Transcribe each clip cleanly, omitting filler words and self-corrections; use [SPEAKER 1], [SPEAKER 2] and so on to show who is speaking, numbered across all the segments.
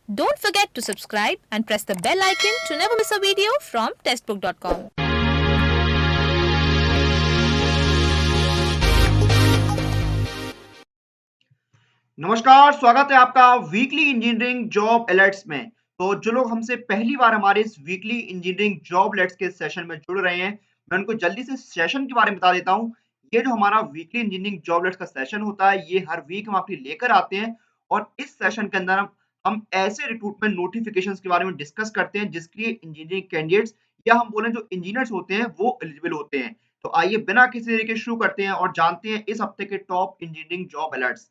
[SPEAKER 1] Don't forget to subscribe and press the bell icon to never miss a video from testbook.com.
[SPEAKER 2] नमस्कार, स्वागत है आपका weekly engineering job alerts में। तो जो लोग हमसे पहली बार हमारे इस वीकली इंजीनियरिंग जॉब अलर्ट्स के सेशन में जुड़ रहे हैं, मैं उनको जल्दी से सेशन के बारे में बता देता हूँ। ये जो हमारा वीकली इंजीनियरिंग जॉब अलर्ट्स का सेशन होता है, ये हर वीक हम आपके लिए लेकर आते हैं और इस सेशन के अंदर हम ऐसे रिक्रूटमेंट नोटिफिकेशंस के बारे में डिस्कस करते हैं जिसके लिए इंजीनियरिंग कैंडिडेट्स या हम बोलें जो इंजीनियर्स होते हैं, वो एलिजिबल होते हैं। तो आइए बिना किसी देरी के शुरू करते हैं और जानते हैं इस हफ्ते के टॉप इंजीनियरिंग जॉब अलर्ट्स।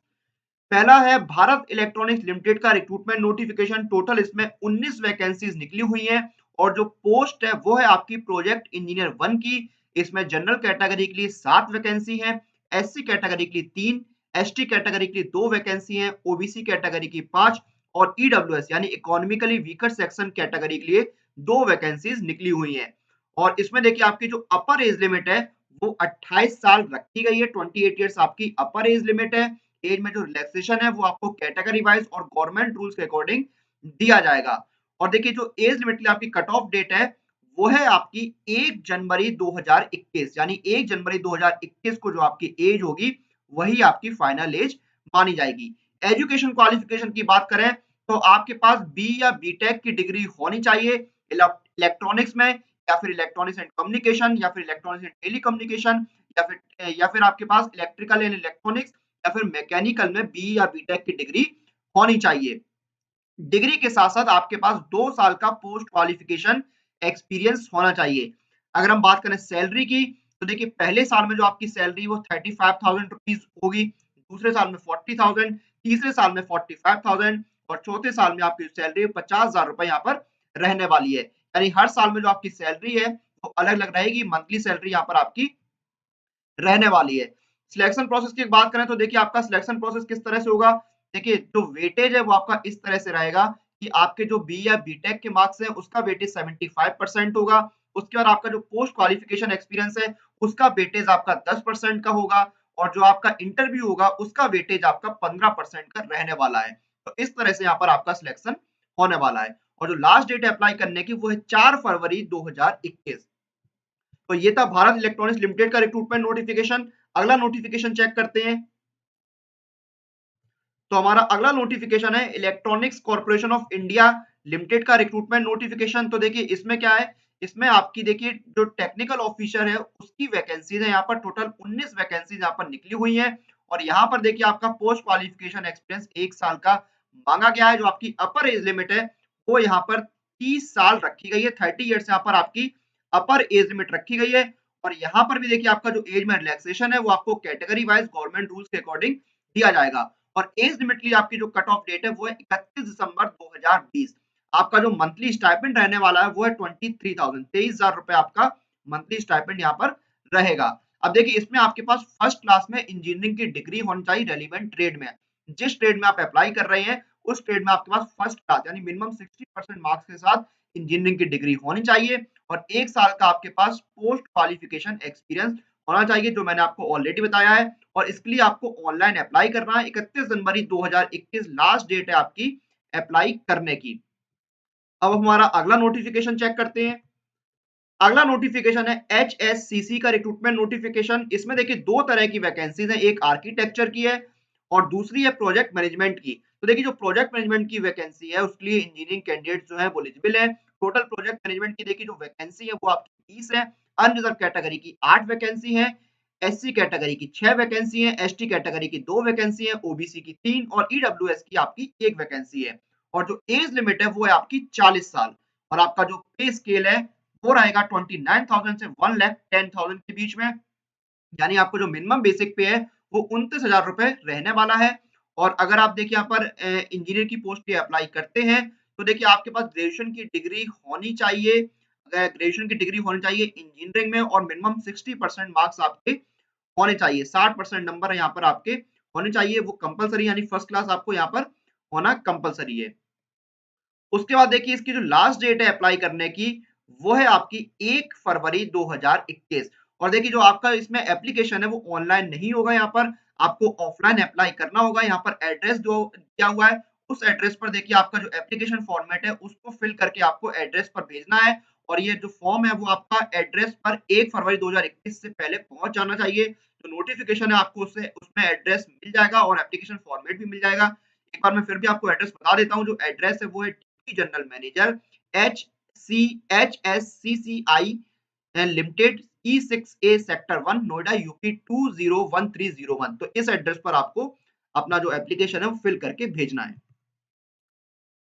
[SPEAKER 2] पहला है भारत इलेक्ट्रॉनिक्स लिमिटेड का रिक्रूटमेंट नोटिफिकेशन। टोटल इसमें 19 वैकेंसीज निकली हुई हैं और जो पोस्ट है वो है आपकी प्रोजेक्ट इंजीनियर 1 की। इसमें जनरल कैटेगरी के लिए 7 वैकेंसी हैं, एससी कैटेगरी के लिए 3, एसटी कैटेगरी के लिए 2 वैकेंसी हैं, ओबीसी कैटेगरी की 5 और ईडब्ल्यूएस यानी इकोनॉमिकली वीकर सेक्शन कैटेगरी के लिए 2 वैकेंसीज निकली हुई हैं। और इसमें देखिए आपकी जो अपर एज लिमिट है वो 28 साल रखी गई है। 28 ईयर्स आपकी अपर एज लिमिट है। एज में जो रिलैक्सेशन है वो आपको कैटेगरी वाइज और गवर्नमेंट रूल्स के अकॉर्डिंग दिया जाएगा। और देखिए जो एज लिमिट की आपकी कट ऑफ डेट है वो है आपकी 1 जनवरी 2021 यानी 1 जनवरी 2021 को जो आपकी एज होगी वही आपकी फाइनल एज मानी जाएगी। एजुकेशन क्वालिफिकेशन की बात करें तो आपके पास बी या बीटेक की डिग्री होनी चाहिए इलेक्ट्रॉनिक्स में, या फिर इलेक्ट्रॉनिक्स एंड कम्युनिकेशन, या फिर इलेक्ट्रॉनिक्स एंड टेलीकम्युनिकेशन, या फिर आपके पास इलेक्ट्रिकल एंड इलेक्ट्रॉनिक्स या फिर मैकेनिकल में बी या बीटेक की डिग्री होनी चाहिए। डिग्री के साथ साथ आपके पास 2 साल का पोस्ट क्वालिफिकेशन एक्सपीरियंस होना चाहिए। अगर हम बात करें सैलरी की तो देखिए पहले साल में जो आपकी सैलरी वो 35,000 रुपीज होगी, दूसरे साल में 40,000, तीसरे साल में 45,000 और चौथे साल में आपकी सैलरी 50,000 रुपए यहाँ पर रहने वाली है। यानी हर साल में जो आपकी सैलरी है वो अलग अलग रहेगी। मंथली सैलरी यहाँ पर आपकी रहने वाली है। सिलेक्शन प्रोसेस की बात करें तो देखिए आपका सिलेक्शन प्रोसेस किस तरह से होगा। देखिए जो वेटेज है वो आपका इस तरह से रहेगा कि आपके जो बी या बीटेक के मार्क्स हैं उसका वेटेज 75% होगा। उसके बाद आपका जो पोस्ट क्वालिफिकेशन एक्सपीरियंस है उसका वेटेज आपका 10% का होगा और जो आपका इंटरव्यू होगा उसका वेटेज आपका 15% का रहने वाला है। तो इस तरह से यहाँ पर आपका सिलेक्शन होने वाला है और जो लास्ट डेट है अप्लाई करने की वो है 4 फरवरी 2021। तो ये था भारत इलेक्ट्रॉनिक्स लिमिटेड का रिक्रूटमेंट नोटिफिकेशन। अगला नोटिफिकेशन चेक करते हैं। तो हमारा अगला नोटिफिकेशन है electronics corporation of India limited का रिक्रूटमेंट नोटिफिकेशन। तो देखिए इसमें क्या है, इसमें आपकी देखिए जो टेक्निकल ऑफिसर है उसकी वैकेंसीज है। यहाँ पर टोटल 19 वैकेंसीज यहाँ पर निकली हुई हैं और यहाँ पर देखिए आपका पोस्ट क्वालिफिकेशन एक्सपीरियंस 1 साल का मांगा गया है। जो आपकी अपर एज लिमिट है वो यहाँ पर 30 साल रखी गई है। 30 ईयर्स यहाँ पर आपकी अपर एज लिमिट रखी गई है और यहाँ पर भी देखिए आपका जो एज में रिलैक्सेशन है वो आपको कैटेगरी वाइज गवर्नमेंट रूल्स के अकॉर्डिंग दिया जाएगा। और एज लिमिट के लिए आपकी जो कट ऑफ डेट है वो है 31 दिसंबर 2020। आपका जो मंथली स्टाइपेंड रहने वाला है वो है 23,000 रुपए आपका मंथली स्टाइपेंड यहाँ पर रहेगा। अब देखिए इसमें आपके पास फर्स्ट क्लास में इंजीनियरिंग की डिग्री होनी चाहिए रेलिवेंट ट्रेड में। जिस ट्रेड में आप अप्लाई कर रहे हैं उस ट्रेड में आपके पास फर्स्ट क्लास यानी मिनिमम 60% मार्क्स के साथ इंजीनियरिंग की डिग्री होनी चाहिए और 1 साल का आपके पास पोस्ट क्वालिफिकेशन एक्सपीरियंस होना चाहिए, जो मैंने आपको ऑलरेडी बताया है। और इसके लिए आपको ऑनलाइन अप्लाई करना है। 31 जनवरी 2021 लास्ट डेट है आपकी अप्लाई करने की। अब हमारा अगला नोटिफिकेशन चेक करते हैं। अगला नोटिफिकेशन है एचएससीसी का रिक्रूटमेंट नोटिफिकेशन। इसमें देखिए 2 तरह की वैकेंसीज हैं, एक आर्किटेक्चर की है और दूसरी है प्रोजेक्ट मैनेजमेंट की। तो देखिए जो प्रोजेक्ट मैनेजमेंट की वैकेंसी है उसके लिए इंजीनियरिंग कैंडिडेट जो है वो एलिजिबल है। टोटल प्रोजेक्ट मैनेजमेंट की देखिए जो वैकेंसी है वो आपकी 20 है। अनरिजर्व कैटेगरी की 8 वैकेंसी है, एससी कैटेगरी की 6 वैकेंसी है, एसटी कैटेगरी की 2 वैकेंसी है, ओबीसी की 3 और ईडब्ल्यूएस की आपकी 1 वैकेंसी है। और जो एज लिमिट है वो है आपकी 40 साल और आपका जो पे स्केल है वो रहेगा 29,000 से 1,10,000 के बीच में। यानी आपको जो मिनिमम बेसिक पे है वो 29,000 रुपए रहने वाला है। और अगर आप देखिए यहाँ पर इंजीनियर की पोस्ट पे अप्लाई करते हैं तो देखिए आपके पास ग्रेजुएशन की डिग्री होनी चाहिए। ग्रेजुएशन की डिग्री होनी चाहिए इंजीनियरिंग में और मिनिमम 60% मार्क्स आपके होने चाहिए। 60% नंबर यहाँ पर आपके होने चाहिए, वो कंपलसरी यानी फर्स्ट क्लास आपको यहाँ पर होना कंपलसरी है। उसके बाद देखिए इसकी जो लास्ट डेट है अप्लाई करने की वो है आपकी 1 फरवरी 2021। और देखिए जो आपका इसमें एप्लीकेशन है वो ऑनलाइन नहीं होगा, यहाँ पर आपको ऑफलाइन अप्लाई करना होगा। यहाँ पर एड्रेस जो दिया हुआ है उस एड्रेस पर देखिए आपका जो एप्लीकेशन फॉर्मेट है उसको फिल करके आपको एड्रेस पर भेजना है और ये जो फॉर्म है वो आपका एड्रेस पर 1 फरवरी 2021 से पहले पहुँच जाना चाहिए। जो नोटिफ़िकेशन है आपको उससे उसमें एड्रेस मिल जाएगा और एप्लीकेशन फॉर्मेट भी मिल जाएगा। एक बार मैं फिर भी आपको एड्रेस बता देता हूँ, जो एड्रेस है वो है deputy general manager HCHSCCI limited E6A sector 1 Noida UP 201301। तो इस एड्रेस पर आपको अपना जो एप्लीकेशन है वो फिल करके भेजना है।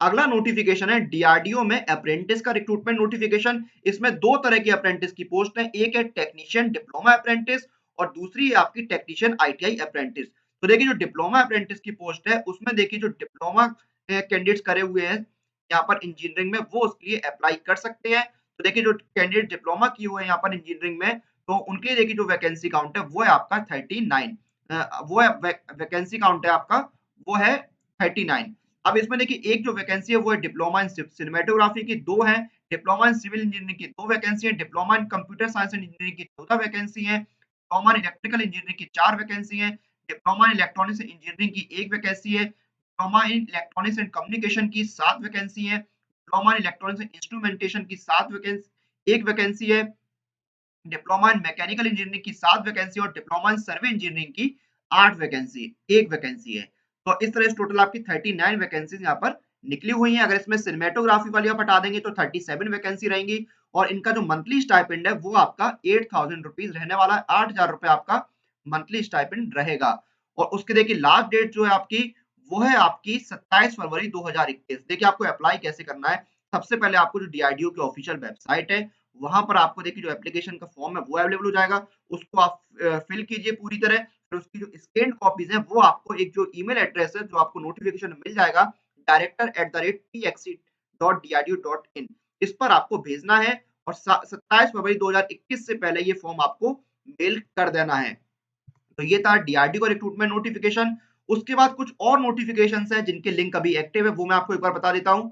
[SPEAKER 2] अगला नोटिफिकेशन है डीआरडीओ में अप्रेंटिस का रिक्रूटमेंट नोटिफिकेशन। इसमें दो तरह की अप्रेंटिस की पोस्ट है, एक है टेक्नीशियन डिप्लोमा अप्रेंटिस और दूसरी है आपकी टेक्नीशियन आईटीआई अप्रेंटिस। तो देखिए जो डिप्लोमा अप्रेंटिस की पोस्ट है उसमें देखिए जो डिप्लोमा कैंडिडेट्स करे हुए हैं यहाँ पर इंजीनियरिंग में वो उसके लिए अप्लाई कर सकते हैं। तो देखिए जो कैंडिडेट डिप्लोमा किए हुए हैं यहाँ पर इंजीनियरिंग में, तो उनके लिए देखिए जो वैकेंसी काउंट है वो है आपका 39। वो है वैकेंसी काउंट है आपका वो है 39। अब इसमें देखिए एक जो वैकेंसी है वो है डिप्लोमा इन सिनेमेटोग्राफी की, 2 हैं। डिप्लोमा इन सिविल इंजीनियरिंग की 2 वैकेंसी है, diploma in computer science and engineering की 14 वैकेंसी है, डिप्लोमा इन इलेक्ट्रिकल इंजीनियरिंग की 4 वैकेंसी है, डिप्लोमा इन इलेक्ट्रॉनिक्स इंजीनियरिंग की 1 वैकेंसी है, diploma in electronics and communication की 7 वैकेंसी है, diploma in electronics and instrumentation की 7 वैकेंसी 1 वैकेंसी है, डिप्लोमा इन मैकेनिकल इंजीनियरिंग की 7 वैकेंसी और डिप्लोमा इन सर्वे इंजीनियरिंग की 8 वैकेंसी 1 वैकेंसी है। तो इस तरह से टोटल आपकी 39 वैकेंसीज यहाँ पर निकली हुई हैं। अगर इसमें सिनेमेटोग्राफी वाली आप हटा देंगे तो 37 वैकेंसी रहेंगी और इनका जो मंथली स्टाइपेंड है वो आपका 8000 रुपीज रहने वाला है। 8000 रुपए आपका मंथली स्टाइपेंड रहेगा। और उसके देखिए लास्ट डेट जो है आपकी वो है आपकी 27 फरवरी 2021। देखिए आपको अप्लाई कैसे करना है। सबसे पहले आपको जो डीआरडीओ की ऑफिशियल वेबसाइट है वहां पर आपको देखिए जो एप्लीकेशन का फॉर्म है वो अवेलेबल हो जाएगा। उसको आप फिल कीजिए पूरी तरह। फिर उसकी जो स्कैन कॉपीज हैं वो आपको एक जो ईमेल एड्रेस है जो आपको नोटिफिकेशन मिल जाएगा director@txc.drdu.in, इस पर आपको भेजना है और 27 फरवरी 2021 से पहले ये फॉर्म आपको मेल कर देना है। तो ये था डीआरडी का रिक्रूटमेंट नोटिफिकेशन। उसके बाद कुछ और नोटिफिकेशंस हैं जिनके लिंक अभी एक्टिव है, वो मैं आपको एक बार बता देता हूँ।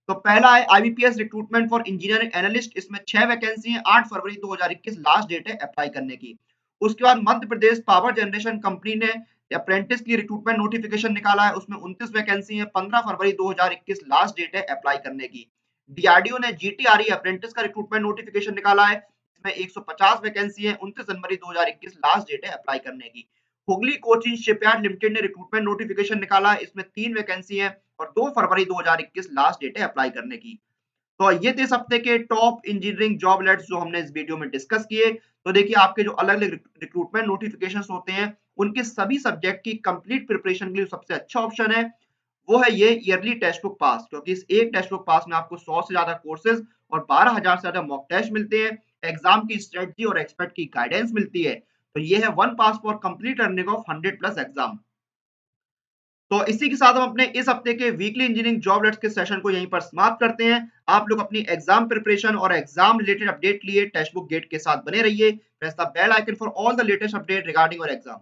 [SPEAKER 2] तो पहला है IBPS recruitment for engineer analyst. इसमें 6 वैकेंसी है, 8 फरवरी 2021 लास्ट डेट है अप्लाई करने की। उसके बाद Madhya Pradesh power generation company ने अप्रेंटिस की रिक्रूटमेंट नोटिफिकेशन निकाला है, उसमें 29 वैकेंसी है, 15 फरवरी 2021 लास्ट डेट है अप्लाई करने की। डीआरडीओ ने जीटीआरई अप्रेंटिस का रिक्रूटमेंट नोटिफिकेशन निकाला है, इसमें 150 वैकेंसी है, 29 जनवरी 2021 लास्ट डेट है अप्लाई करने की। हुगली कोचिंग शिपयार्ड लिमिटेड ने रिक्रूटमेंट नोटिफिकेशन निकाला है, इसमें 3 वैकेंसी है और 2 फरवरी 2021 लास्ट डेट है अप्लाई करने की। तो ये थे इस हफ्ते के टॉप इंजीनियरिंग जॉब अलर्ट्स जो हमने इस वीडियो में डिस्कस किए। तो देखिए आपके जो अलग-अलग रिक्रूटमेंट नोटिफिकेशंस होते हैं, उनके सभी सब्जेक्ट की कंप्लीट प्रिपरेशन के लिए सबसे अच्छा ऑप्शन है, वो है ये ईयरली टेक्स्ट बुक पास। क्योंकि इस एक टेक्स्ट बुक पास में आपको 100 से ज्यादा कोर्सेज और 12,000 से ज्यादा मॉक टेस्ट मिलते हैं। एग्जाम की स्ट्रेटजी और एक्सपर्ट की गाइडेंस मिलती है। तो ये है one pass for complete earning of 100 plus exam. तो इसी के साथ हम अपने इस हफ्ते के वीकली इंजीनियरिंग जॉब लेट्स के सेशन को यहीं पर समाप्त करते हैं। आप लोग अपनी एग्जाम प्रिपरेशन और एग्जाम रिलेटेड अपडेट लिए टेक्स्ट बुक गेट के साथ बने रहिए। Press the bell icon for all the latest update regarding your exam.